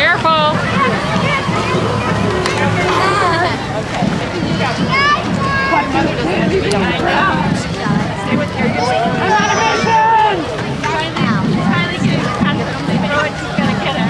Careful. Stay with your I'm on a mission! Finally getting confident. They know what she's going to get at.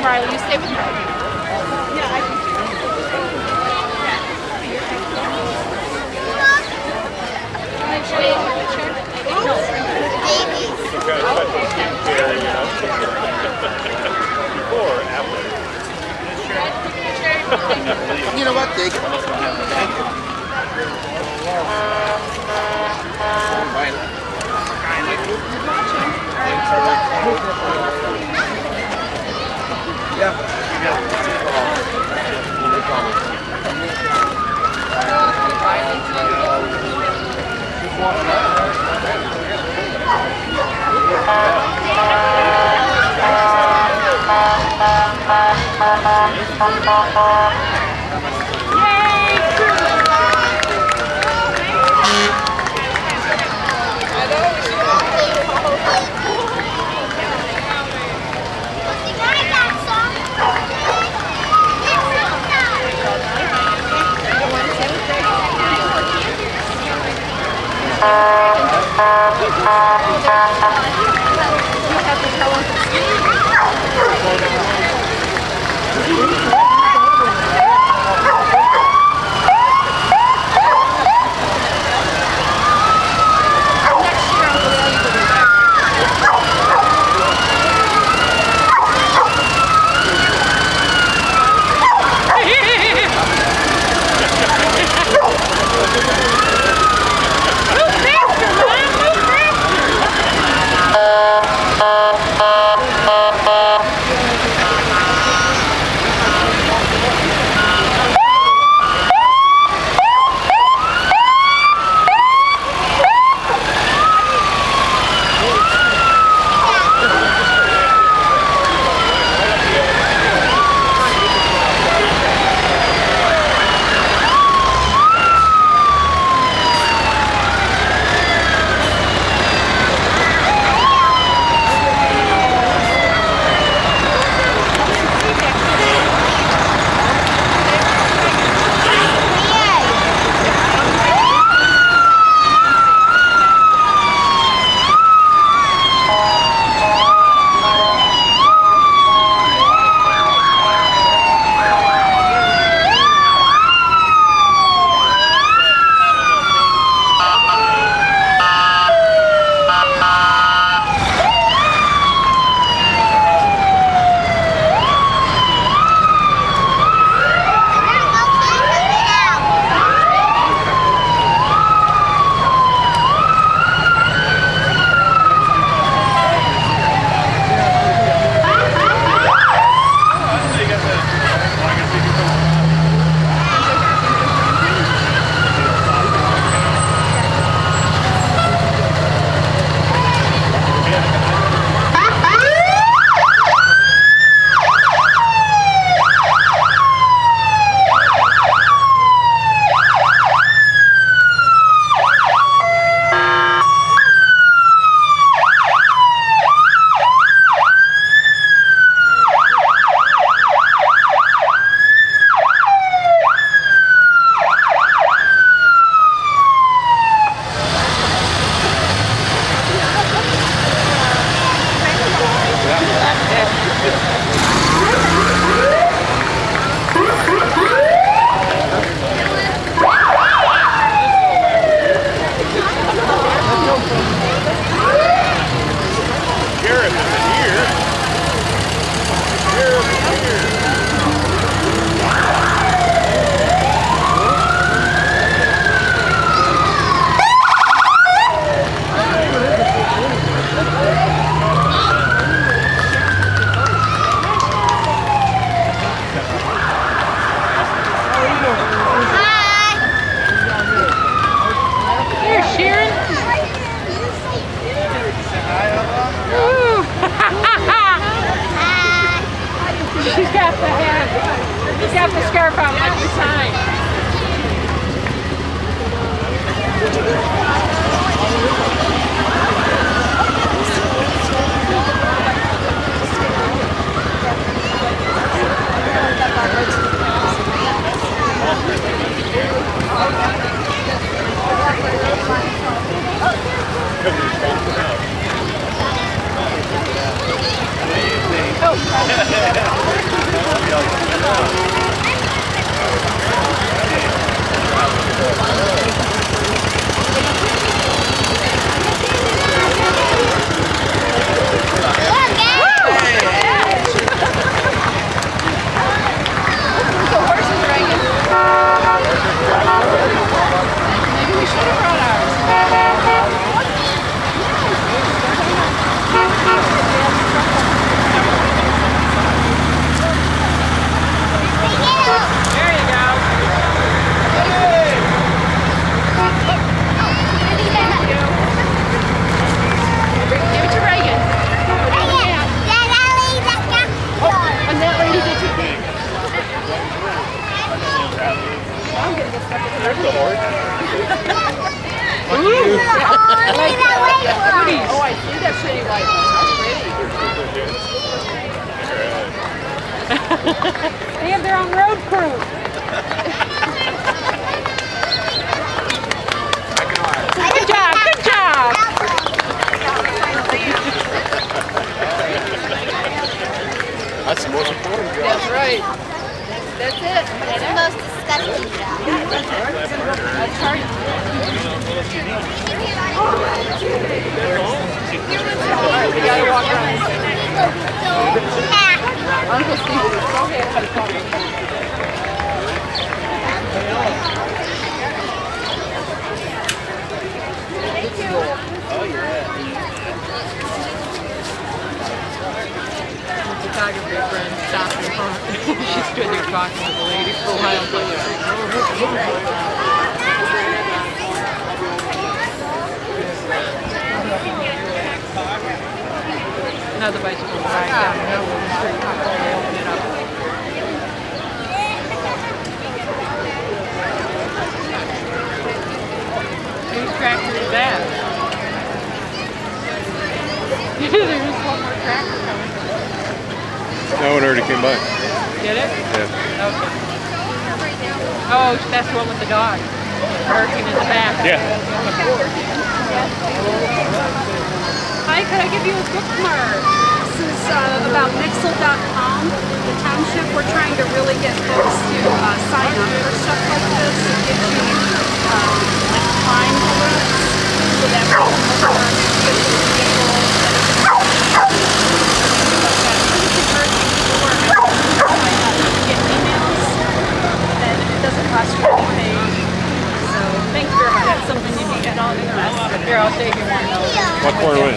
Riley, you stay with me. Yeah, I can. You know what? Take it. There's the horse. Oh, I see that pretty white one. They have their own road crew. Good job, good job. That's the most important job. That's right. That's it. It's the most disgusting job. That's right. We gotta walk around. Uncle Steve. Thank you. Oh, yeah. Photography friend stopped in front. She stood there talking to the lady for a while. Another bicycle ride down the middle of the street. They open it up. Whose tractor is that? There's one more tractor coming. That one already came by. Did it? Yeah. Okay. Oh, that's the one with the dog. Barking in the back. Yeah. Hi, could I give you a bookmark? This is about Mixel.com. The township, we're trying to really get folks to sign up for stuff like this. It gives you like crime alerts so that we can look for suspicious people. Get emails, and it doesn't cost you anything. So thank you very much. That's something you need at all interested. Here, I'll take you one though. What for win?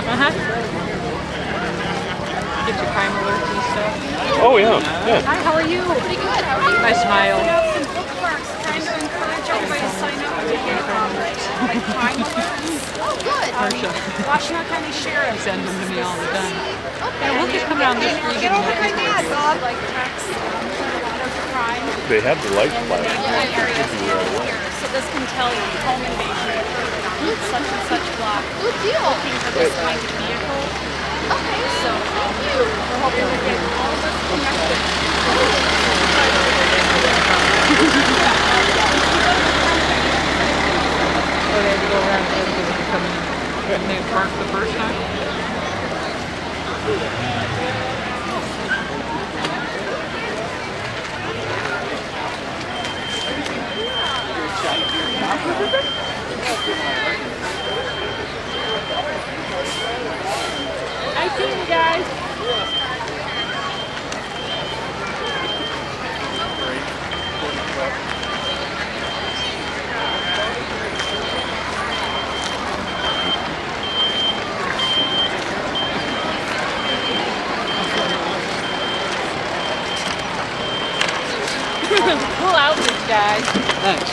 Uh-huh. Get your crime alerts and stuff. Oh, yeah. Yeah. Hi, how are you? Pretty good. How are you? I smile. We have some bookmarks trying to encourage everybody to sign up to get like crime alerts. Oh, good. Washington County Sheriff. Send them to me all the time. Yeah, we'll just come down this street Get and over look my at dad, it. Bob. Like tracks a lot of crime They have the light in the flash. neighborhood areas around here. So this can tell you home invasion occurred on such and such block. Good deal. Looking for this kind of vehicle. Okay. So we're hoping to get all of us connected. Oh, they had to go around the other way to come in. And they parked the first time? I see you guys. Pull out this guy. Thanks.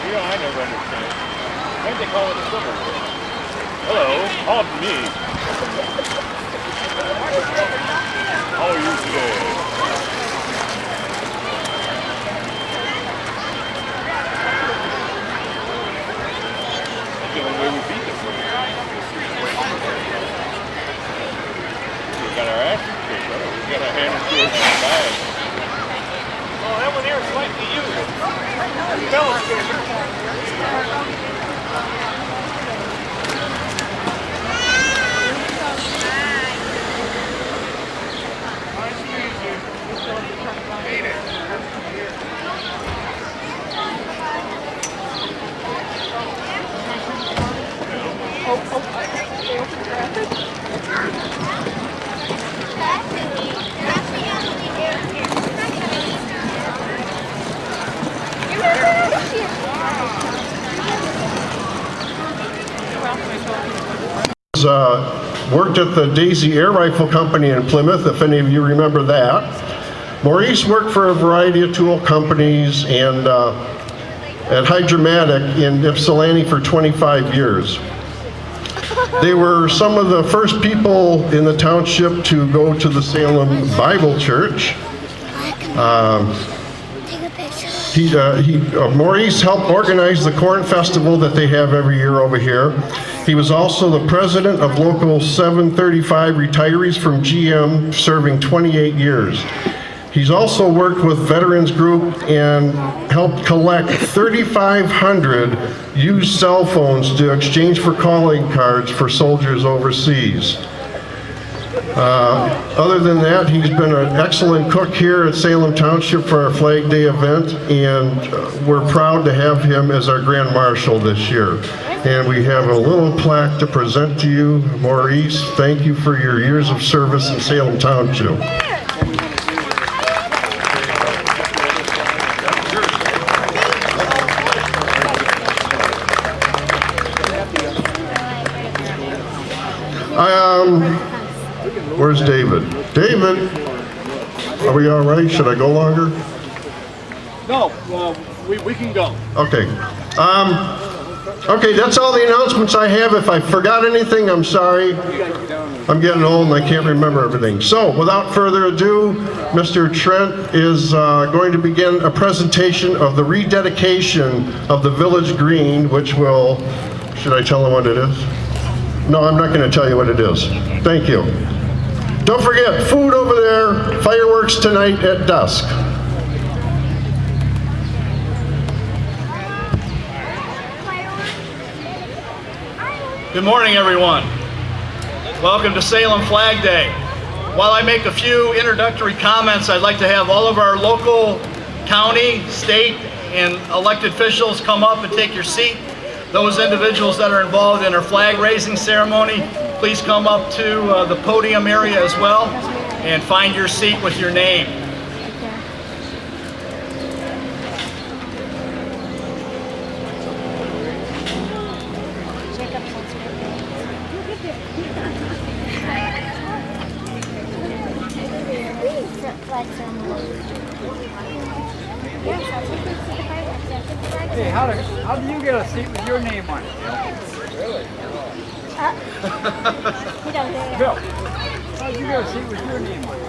You know, I never understand. Why do they call it a civil war? Hello, help me. How are you today? That's the only way we beat them. We got our ass kicked, brother. We got our hands to us in the bag. Oh, that one there is slightly used. Worked at the Daisy Air Rifle Company in Plymouth, if any of you remember that. Maurice worked for a variety of tool companies and at Hydromatic in Ypsilanti for 25 years. They were some of the first people in the township to go to the Salem Bible Church. Maurice helped organize the Corn Festival that they have every year over here. He was also the president of Local 735 Retirees from GM, serving 28 years. He's also worked with Veterans Group and helped collect 3,500 used cell phones to exchange for calling cards for soldiers overseas. Other than that, he's been an excellent cook here at Salem Township for our Flag Day event, and we're proud to have him as our Grand Marshal this year. And we have a little plaque to present to you. Maurice, thank you for your years of service in Salem Township. Where's David? David, are we all right? Should I go longer? No, we can go. Okay. Okay, that's all the announcements I have. If I forgot anything, I'm sorry. I'm getting old and I can't remember everything. So, without further ado, Mr. Trent is going to begin a presentation of the rededication of the Village Green, which will, should I tell him what it is? No, I'm not going to tell you what it is. Thank you. Don't forget, food over there, fireworks tonight at dusk. Good morning, everyone. Welcome to Salem Flag Day. While I make a few introductory comments, I'd like to have all of our local, county, state, and elected officials come up and take your seat. Those individuals that are involved in our flag raising ceremony, please come up to the podium area as well and find your seat with your name. Hey, how do you get a seat with your name on it? Really? Bill, how do you get a seat with your name on it?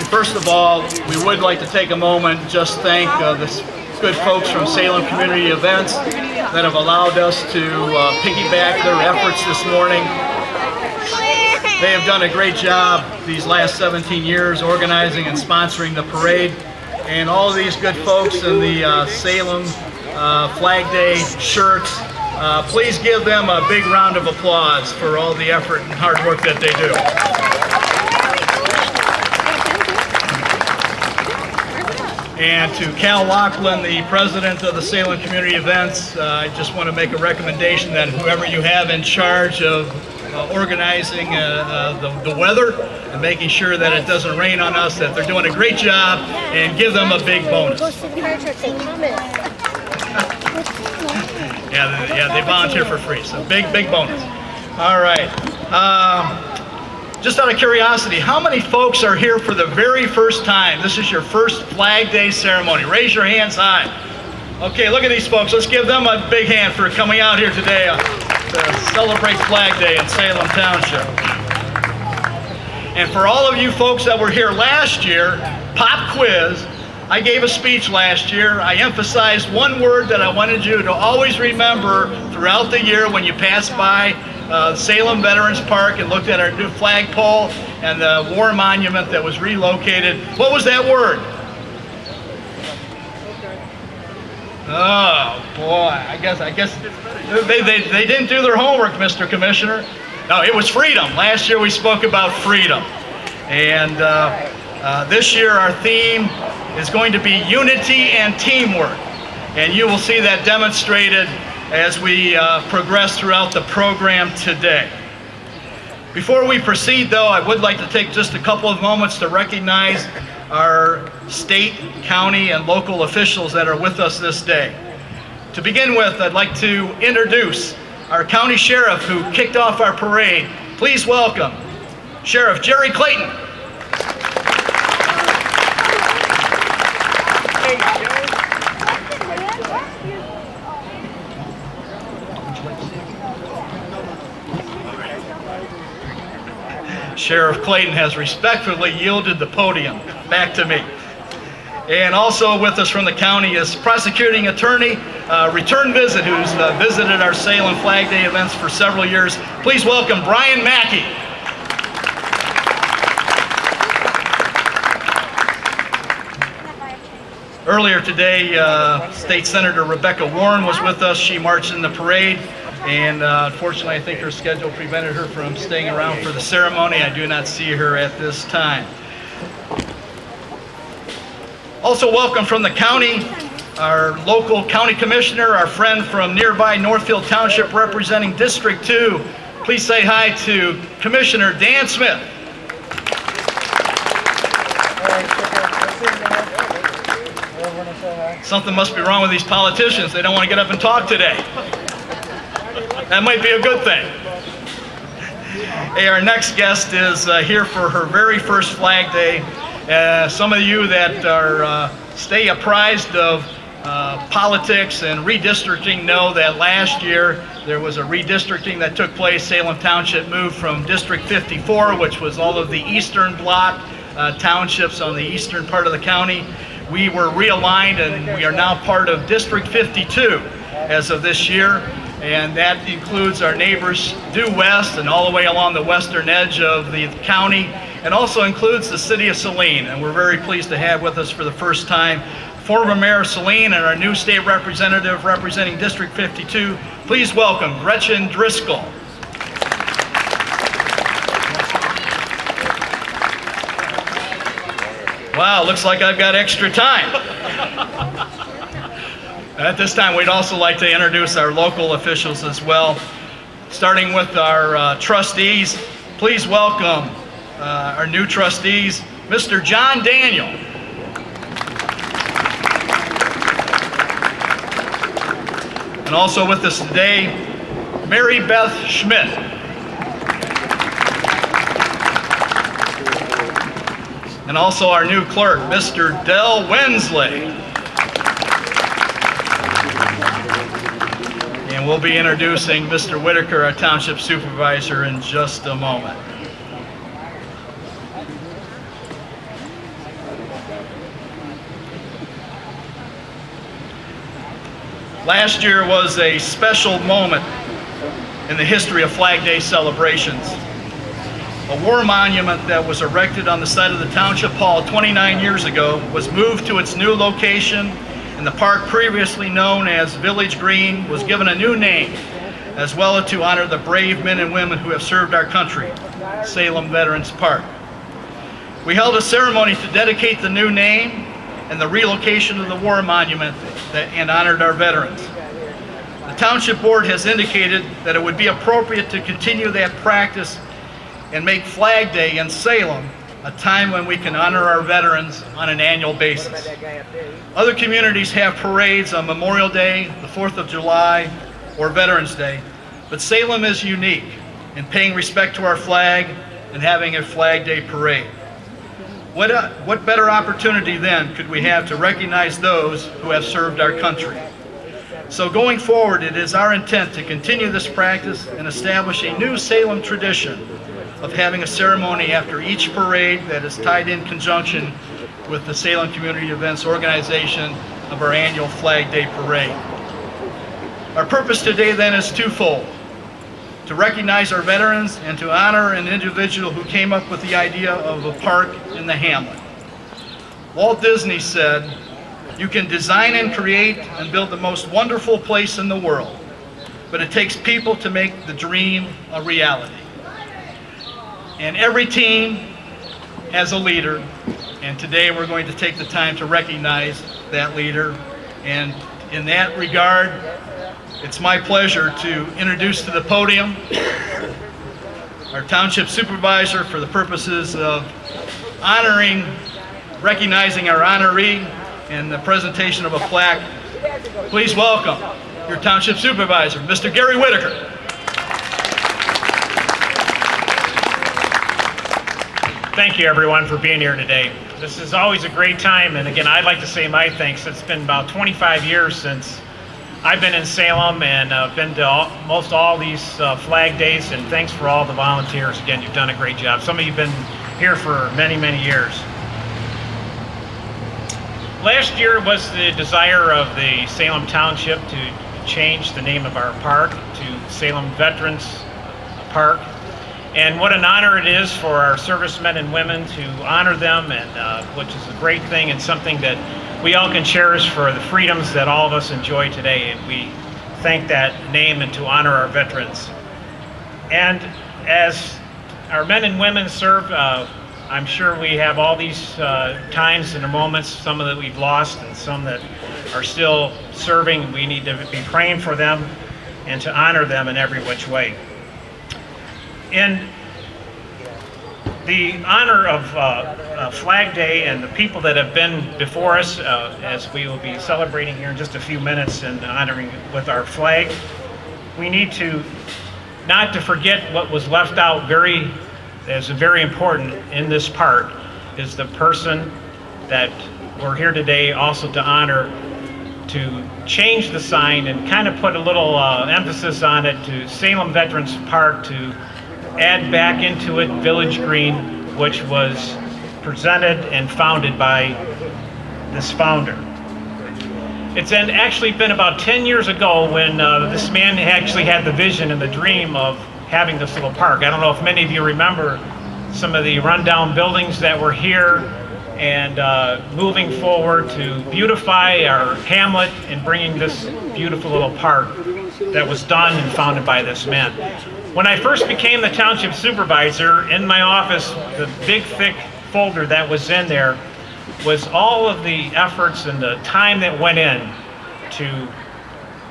First of all, we would like to take a moment and just thank the good folks from Salem Community Events that have allowed us to piggyback their efforts this morning. They have done a great job these last 17 years organizing and sponsoring the parade. And all of these good folks in the Salem Flag Day shirts, please give them a big round of applause for all the effort and hard work that they do. And to Cal Laughlin, the president of the Salem Community Events, I just want to make a recommendation that whoever you have in charge of organizing the weather and making sure that it doesn't rain on us, that they're doing a great job, and give them a big bonus. Yeah, they volunteer for free, so big bonus. All right. Just out of curiosity, how many folks are here for the very first time? This is your first Flag Day ceremony. Raise your hands high. Okay, look at these folks. Let's give them a big hand for coming out here today to celebrate Flag Day in Salem Township. And for all of you folks that were here last year, pop quiz, I gave a speech last year. I emphasized one word that I wanted you to always remember throughout the year when you pass by Salem Veterans Park and looked at our new flagpole and the war monument that was relocated. What was that word? Oh boy, I guess they didn't do their homework, Mr. Commissioner. No, it was freedom. Last year we spoke about freedom. And this year our theme is going to be unity and teamwork. And you will see that demonstrated as we progress throughout the program today. Before we proceed though, I would like to take just a couple of moments to recognize our state, county, and local officials that are with us this day. To begin with, I'd like to introduce our county sheriff who kicked off our parade. Please welcome Sheriff Jerry Clayton. Sheriff Clayton has respectfully yielded the podium back to me. And also with us from the county is prosecuting attorney, return visit, who's visited our Salem Flag Day events for several years. Please welcome Brian Mackey. Earlier today, State Senator Rebecca Warren was with us. She marched in the parade, and unfortunately, I think her schedule prevented her from staying around for the ceremony. I do not see her at this time. Also welcome from the county, our local county commissioner, our friend from nearby Northfield Township representing District 2. Please say hi to Commissioner Dan Smith. Something must be wrong with these politicians. They don't want to get up and talk today. That might be a good thing. Hey, our next guest is here for her very first Flag Day. Some of you that are stay apprised of politics and redistricting know that last year there was a redistricting that took place. Salem Township moved from District 54, which was all of the eastern block townships on the eastern part of the county. We were realigned and we are now part of District 52 as of this year. And that includes our neighbors due west and all the way along the western edge of the county, and also includes the city of Saline. And we're very pleased to have with us for the first time former Mayor Saline and our new state representative representing District 52. Please welcome Gretchen Driscoll. Wow, looks like I've got extra time. At this time, we'd also like to introduce our local officials as well, starting with our trustees. Please welcome our new trustees, Mr. John Daniel. And also with us today, Mary Beth Schmidt. And also our new clerk, Mr. Del Wensley. And we'll be introducing Mr. Whitaker, our township supervisor, in just a moment. Last year was a special moment in the history of Flag Day celebrations. A war monument that was erected on the site of the Township Hall 29 years ago was moved to its new location, and the park previously known as Village Green was given a new name, as well as to honor the brave men and women who have served our country, Salem Veterans Park. We held a ceremony to dedicate the new name and the relocation of the war monument and honored our veterans. The Township Board has indicated that it would be appropriate to continue that practice and make Flag Day in Salem a time when we can honor our veterans on an annual basis. Other communities have parades on Memorial Day, the 4th of July, or Veterans Day, but Salem is unique in paying respect to our flag and having a Flag Day parade. What better opportunity then could we have to recognize those who have served our country? So going forward, it is our intent to continue this practice and establish a new Salem tradition of having a ceremony after each parade that is tied in conjunction with the Salem Community Events organization of our annual Flag Day Parade. Our purpose today then is twofold: to recognize our veterans and to honor an individual who came up with the idea of a park in the hamlet. Walt Disney said, "You can design and create and build the most wonderful place in the world, but it takes people to make the dream a reality." And every team has a leader, and today we're going to take the time to recognize that leader. And in that regard, it's my pleasure to introduce to the podium our township supervisor for the purposes of honoring, recognizing our honoree and the presentation of a plaque. Please welcome your township supervisor, Mr. Gary Whitaker. Thank you, everyone, for being here today. This is always a great time, and again, I'd like to say my thanks. It's been about 25 years since I've been in Salem and been to most all these flag days, and thanks for all the volunteers. Again, you've done a great job. Some of you have been here for many, many years. Last year was the desire of the Salem Township to change the name of our park to Salem Veterans Park. And what an honor it is for our servicemen and women to honor them, and which is a great thing and something that we all can cherish for the freedoms that all of us enjoy today. And we thank that name and to honor our veterans. And as our men and women serve, I'm sure we have all these times and moments, some that we've lost and some that are still serving. We need to be praying for them and to honor them in every which way. In the honor of Flag Day and the people that have been before us, as we will be celebrating here in just a few minutes and honoring with our flag, we need to not to forget what was left out as very important in this park is the person that we're here today also to honor, to change the sign and kind of put a little emphasis on it to Salem Veterans Park, to add back into it Village Green, which was presented and founded by this founder. It's actually been about 10 years ago when this man actually had the vision and the dream of having this little park. I don't know if many of you remember some of the rundown buildings that were here, and moving forward to beautify our hamlet and bringing this beautiful little park that was done and founded by this man. When I first became the township supervisor, in my office, the big thick folder that was in there was all of the efforts and the time that went in to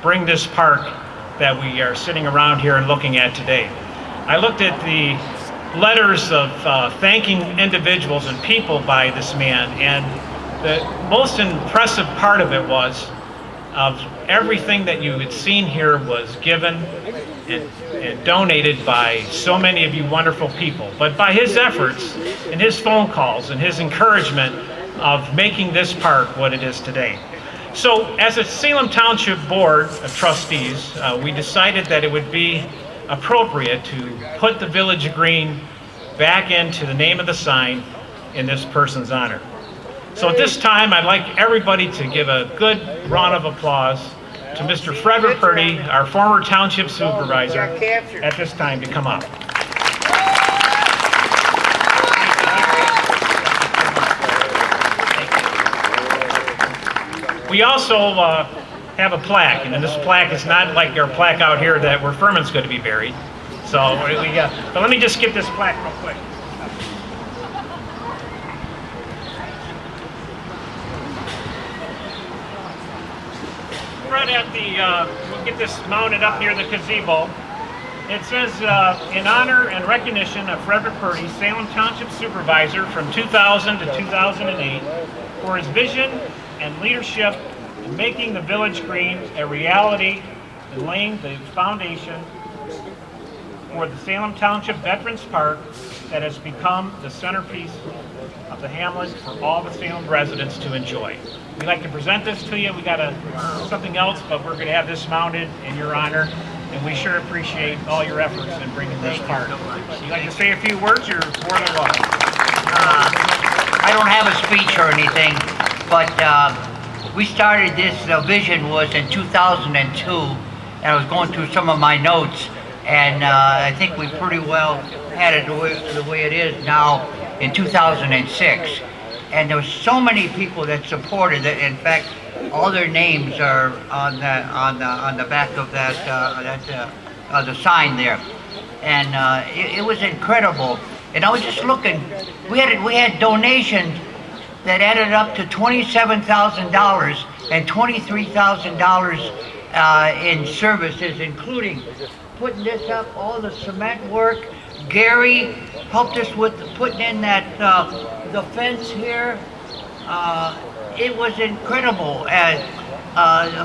bring this park that we are sitting around here and looking at today. I looked at the letters of thanking individuals and people by this man, and the most impressive part of it was of everything that you had seen here was given and donated by so many of you wonderful people, but by his efforts and his phone calls and his encouragement of making this park what it is today. So as a Salem Township Board of Trustees, we decided that it would be appropriate to put the Village Green back into the name of the sign in this person's honor. So at this time, I'd like everybody to give a good round of applause to Mr. Frederick Purdy, our former Township Supervisor, at this time to come up. We also have a plaque, and this plaque is not like our plaque out here that where Furman's going to be buried. So but let me just skip this plaque real quick. Right at the, we'll get this mounted up near the gazebo. It says, in honor and recognition of Frederick Purdy, Salem Township Supervisor from 2000 to 2008, for his vision and leadership in making the Village Green a reality and laying the foundation for the Salem Township Veterans Park that has become the centerpiece of the hamlet for all the Salem residents to enjoy. We'd like to present this to you. We got something else, but we're going to have this mounted in your honor, and we sure appreciate all your efforts in bringing this park. You'd like to say a few words? You're more than welcome. I don't have a speech or anything, but we started this, the vision was in 2002, and I was going through some of my notes, and I think we pretty well had it the way it is now in 2006. And there were so many people that supported it. In fact, all their names are on the back of the sign there, and it was incredible. And I was just looking. We had donations that added up to $27,000 and $23,000 in services, including putting this up, all the cement work. Gary helped us with putting in that the fence here. It was incredible.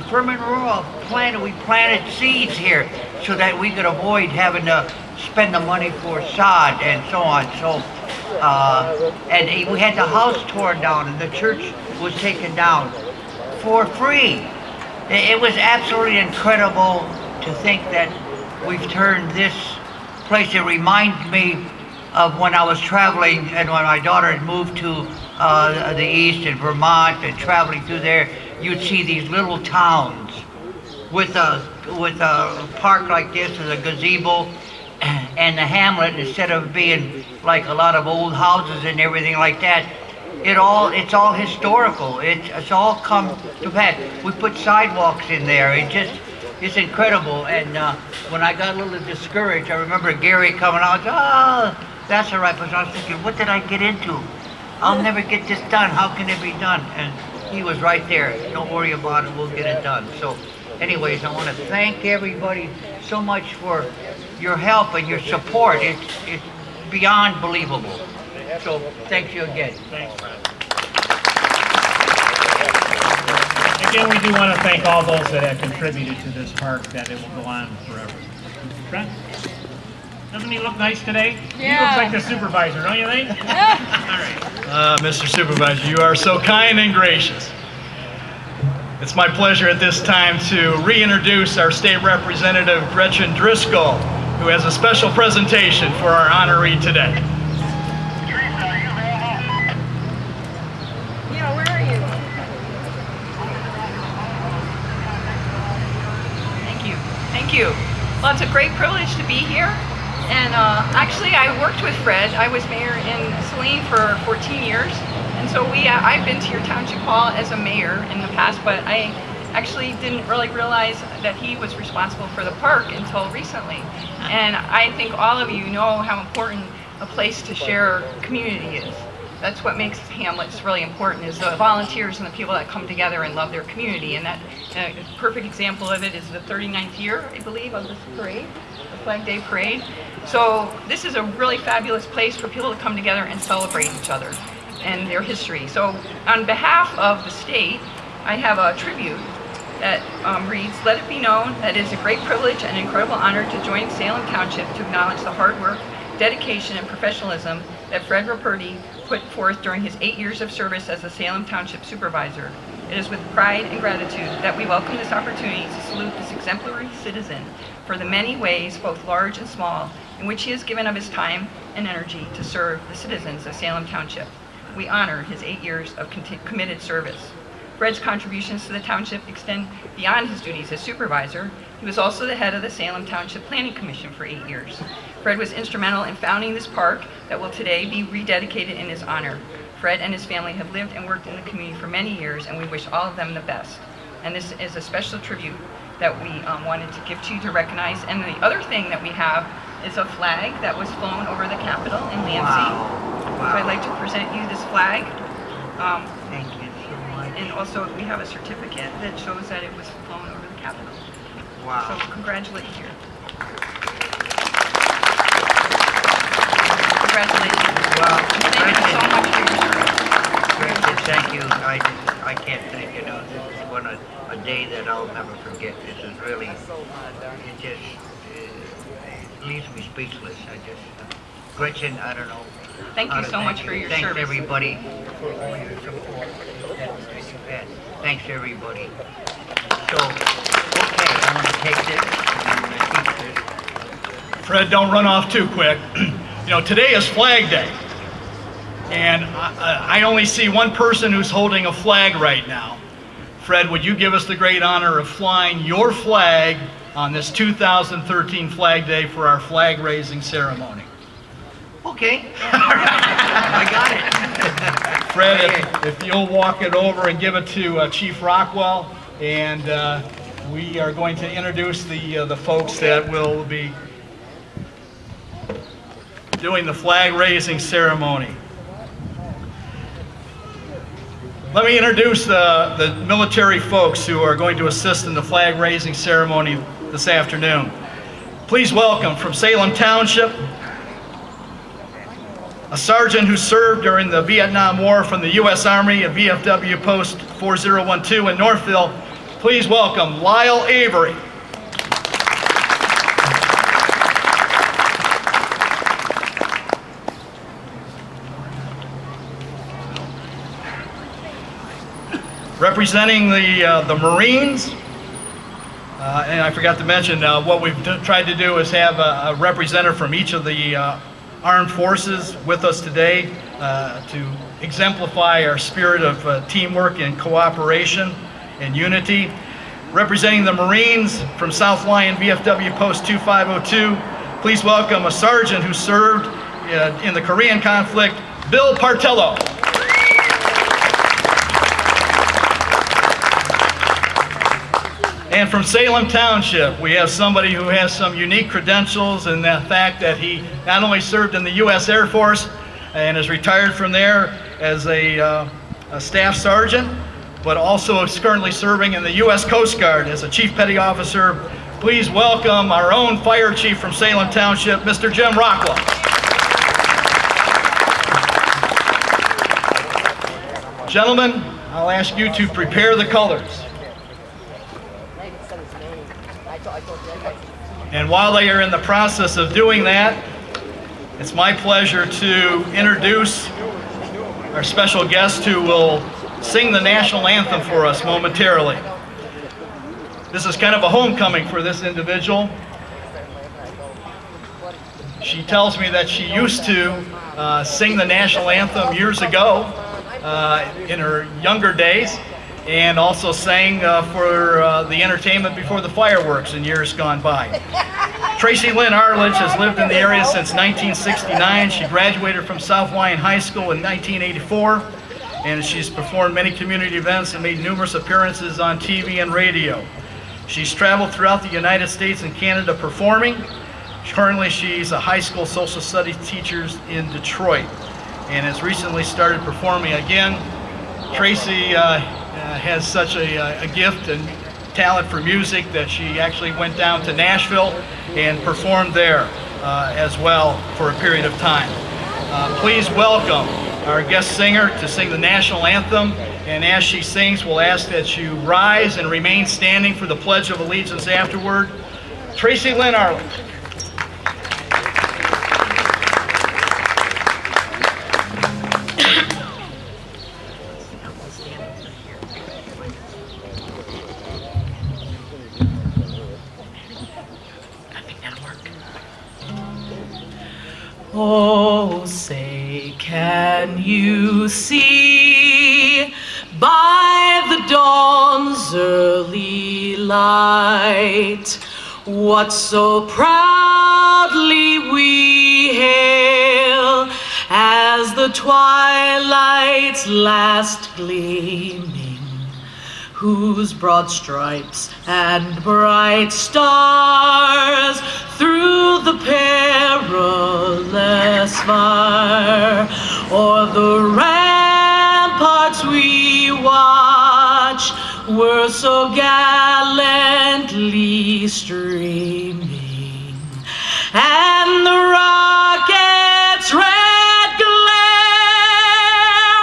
Furman Rural we planted seeds here so that we could avoid having to spend the money for sod and so on. So, and we had the house torn down and the church was taken down for free. It was absolutely incredible to think that we've turned this place. It reminds me of when I was traveling and when my daughter had moved to the east in Vermont and traveling through there. You'd see these little towns with a park like this and a gazebo and the hamlet, instead of being like a lot of old houses and everything like that. It's all historical. It's all come to pass. We put sidewalks in there. It's incredible. And when I got a little discouraged, I remember Gary coming out. Oh, that's all right. But I was thinking, what did I get into? I'll never get this done. How can it be done? And he was right there. Don't worry about it. We'll get it done. So, anyways, I want to thank everybody so much for your help and your support. It's beyond believable. So, thank you again. Thanks, Fred. Again, we do want to thank all those that have contributed to this park, that it will go on forever. Trent? Doesn't he look nice today? He looks like the supervisor, don't you think? All right. Mr. Supervisor, you are so kind and gracious. It's my pleasure at this time to reintroduce our state representative, Gretchen Driscoll, who has a special presentation for our honoree today. Yeah, where are you? Thank you. Thank you. Well, it's a great privilege to be here. And actually, I worked with Fred. I was mayor in Salem for 14 years. And so I've been to your township hall as a mayor in the past, but I actually didn't really realize that he was responsible for the park until recently. And I think all of you know how important a place to share community is. That's what makes hamlets really important, is the volunteers and the people that come together and love their community. And that a perfect example of it is the 39th year, I believe, of this parade, the Flag Day Parade. So this is a really fabulous place for people to come together and celebrate each other and their history. So on behalf of the state, I have a tribute that reads, "Let it be known that it is a great privilege and incredible honor to join Salem Township to acknowledge the hard work, dedication, and professionalism that Fred Raperti put forth during his 8 years of service as the Salem Township Supervisor. It is with pride and gratitude that we welcome this opportunity to salute this exemplary citizen for the many ways, both large and small, in which he has given of his time and energy to serve the citizens of Salem Township. We honor his 8 years of committed service. Fred's contributions to the township extend beyond his duties as supervisor. He was also the head of the Salem Township Planning Commission for 8 years. Fred was instrumental in founding this park that will today be rededicated in his honor. Fred and his family have lived and worked in the community for many years, and we wish all of them the best. And this is a special tribute that we wanted to give to you to recognize. And the other thing that we have is a flag that was flown over the Capitol in Lansing. Wow. So I'd like to present you this flag. Thank you so much. And also we have a certificate that shows that it was flown over the Capitol. Wow. So congratulations. Congratulations. Well, Thank you so much for your service. Gretchen, thank you. I can't thank you enough. This is a day that I'll never forget. This is really, it just leaves me speechless. Gretchen, I don't know. Thank you so much for your Thanks service. everybody for all your support. Thanks everybody. So, okay, I'm going to take this and I'm going to keep this. Fred, don't run off too quick. You know, today is Flag Day. And I only see one person who's holding a flag right now. Fred, would you give us the great honor of flying your flag on this 2013 Flag Day for our flag raising ceremony? Okay. I got it. Fred, if you'll walk it over and give it to Chief Rockwell, and we are going to introduce the folks that will be doing the flag raising ceremony. Let me introduce the military folks who are going to assist in the flag raising ceremony this afternoon. Please welcome from Salem Township, a sergeant who served during the Vietnam War from the U.S. Army at VFW Post 4012 in Northville. Please welcome Lyle Avery. Representing the Marines, I forgot to mention, what we've tried to do is have a representative from each of the armed forces with us today to exemplify our spirit of teamwork and cooperation and unity. Representing the Marines from South Lyon VFW Post 2502, please welcome a sergeant who served in the Korean conflict, Bill Partello. And from Salem Township, we have somebody who has some unique credentials in the fact that he not only served in the U.S. Air Force and is retired from there as a staff sergeant, but also is currently serving in the U.S. Coast Guard as a Chief Petty Officer. Please welcome our own Fire Chief from Salem Township, Mr. Jim Rockwell. Gentlemen, I'll ask you to prepare the colors. And while they are in the process of doing that, it's my pleasure to introduce our special guest who will sing the national anthem for us momentarily. This is kind of a homecoming for this individual. She tells me that she used to sing the national anthem years ago in her younger days, and also sang for the entertainment before the fireworks in years gone by. Tracy Lynn Arledge has lived in the area since 1969. She graduated from South Lyon High School in 1984, and she's performed many community events and made numerous appearances on TV and radio. She's traveled throughout the United States and Canada performing. Currently, she's a high school social studies teacher in Detroit and has recently started performing again. Tracy has such a gift and talent for music that she actually went down to Nashville and performed there as well for a period of time. Please welcome our guest singer to sing the national anthem, and as she sings, we'll ask that you rise and remain standing for the Pledge of Allegiance afterward. Tracy Lynn Arledge. Oh, say, can you see by the dawn's early light what so proudly we hail as the twilight's last gleaming, whose broad stripes and bright stars through the perilous fire o'er the ramparts we watch were so gallantly streaming, and the rocket's red glare,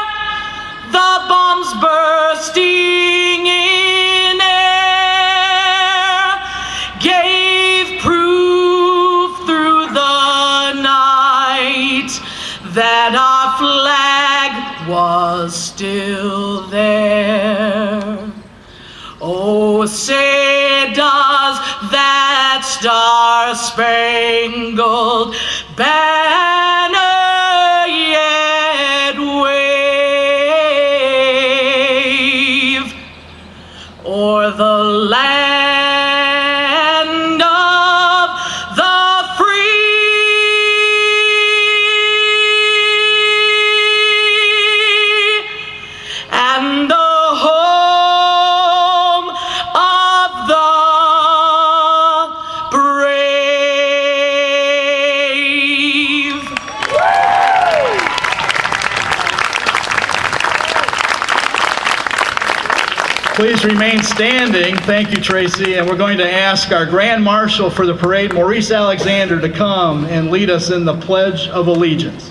the bombs bursting in air, gave proof through the night that our flag was still there. Oh, say does that star-spangled banner yet wave o'er the land of the free and the home of the brave. Please remain standing. Thank you, Tracy. And we're going to ask our Grand Marshal for the parade, Maurice Alexander, to come and lead us in the Pledge of Allegiance.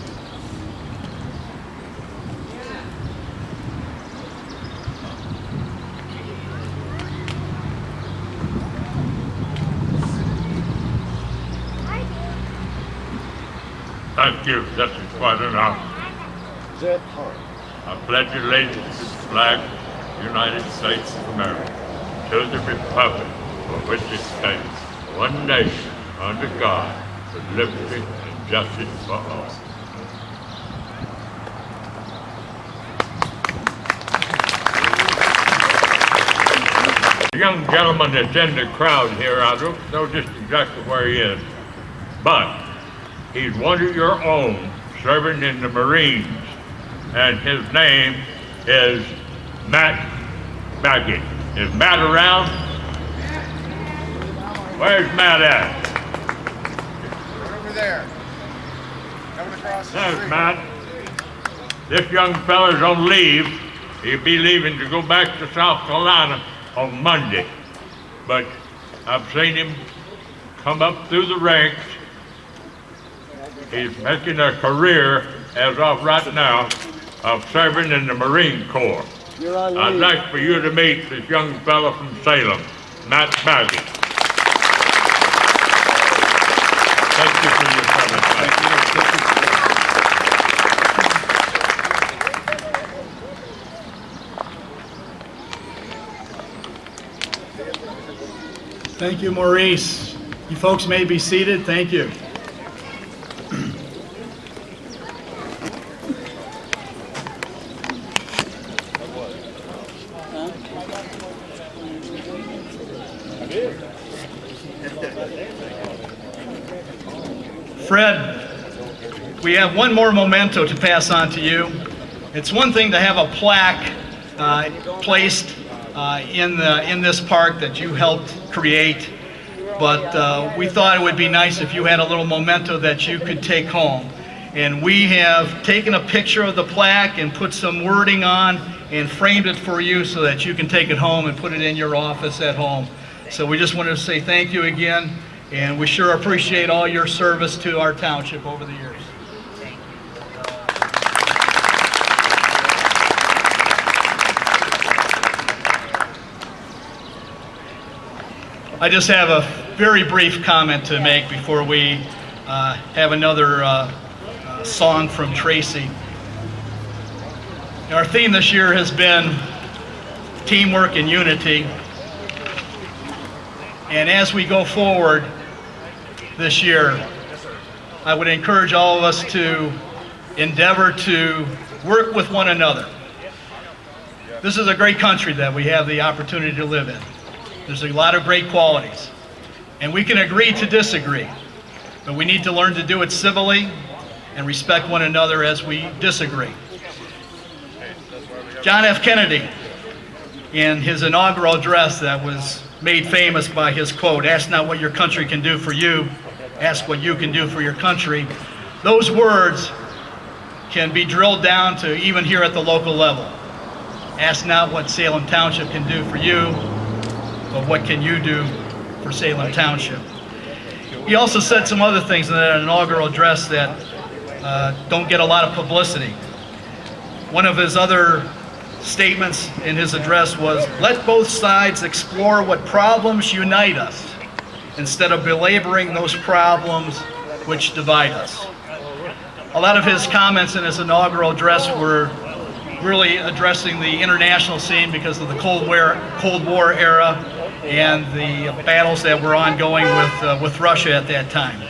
Thank you, that is quite enough. I pledge allegiance to the flag of the United States of America, to the republic for which it stands, one nation, under God, with liberty and justice for all. The young gentleman that's in the crowd here, I don't know just exactly where he is, but he's one of your own serving in the Marines, and his name is Matt Baggett. Is Matt around? Where's Matt at? Over there. Coming across the There's street. Matt. This young fella's on leave. He'll be leaving to go back to South Carolina on Monday. But I've seen him come up through the ranks. He's making a career, as of right now, of serving in the Marine Corps. I'd like for you to meet this young fella from Salem, Matt Baggett. Thank you for your comment. Thank you, Maurice. You folks may be seated. Thank you. Fred, we have one more memento to pass on to you. It's one thing to have a plaque placed in this park that you helped create, but we thought it would be nice if you had a little memento that you could take home. And we have taken a picture of the plaque and put some wording on and framed it for you so that you can take it home and put it in your office at home. So we just wanted to say thank you again, and we sure appreciate all your service to our township over the years. I just have a very brief comment to make before we have another song from Tracy. Our theme this year has been teamwork and unity. And as we go forward this year, I would encourage all of us to endeavor to work with one another. This is a great country that we have the opportunity to live in. There's a lot of great qualities. And we can agree to disagree, but we need to learn to do it civilly and respect one another as we disagree. John F. Kennedy, in his inaugural address that was made famous by his quote, "Ask not what your country can do for you, ask what you can do for your country." Those words can be drilled down to even here at the local level. Ask not what Salem Township can do for you, but what can you do for Salem Township? He also said some other things in that inaugural address that don't get a lot of publicity. One of his other statements in his address was, "Let both sides explore what problems unite us, instead of belaboring those problems which divide us." A lot of his comments in his inaugural address were really addressing the international scene because of the Cold War era and the battles that were ongoing with Russia at that time.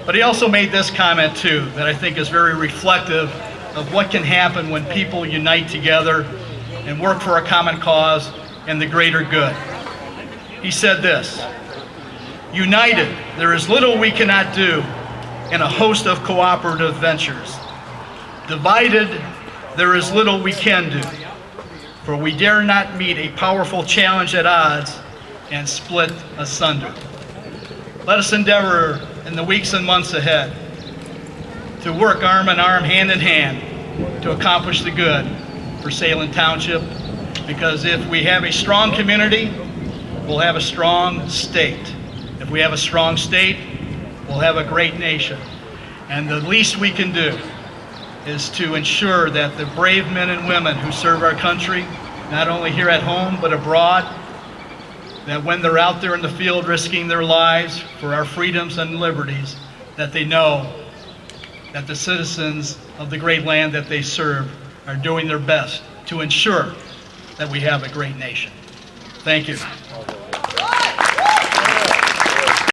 But he also made this comment too that I think is very reflective of what can happen when people unite together and work for a common cause and the greater good. He said this, "United, there is little we cannot do in a host of cooperative ventures. Divided, there is little we can do, for we dare not meet a powerful challenge at odds and split asunder." Let us endeavor in the weeks and months ahead to work arm in arm, hand in hand, to accomplish the good for Salem Township, because if we have a strong community, we'll have a strong state. If we have a strong state, we'll have a great nation. And the least we can do is to ensure that the brave men and women who serve our country, not only here at home but abroad, that when they're out there in the field risking their lives for our freedoms and liberties, that they know that the citizens of the great land that they serve are doing their best to ensure that we have a great nation. Thank you.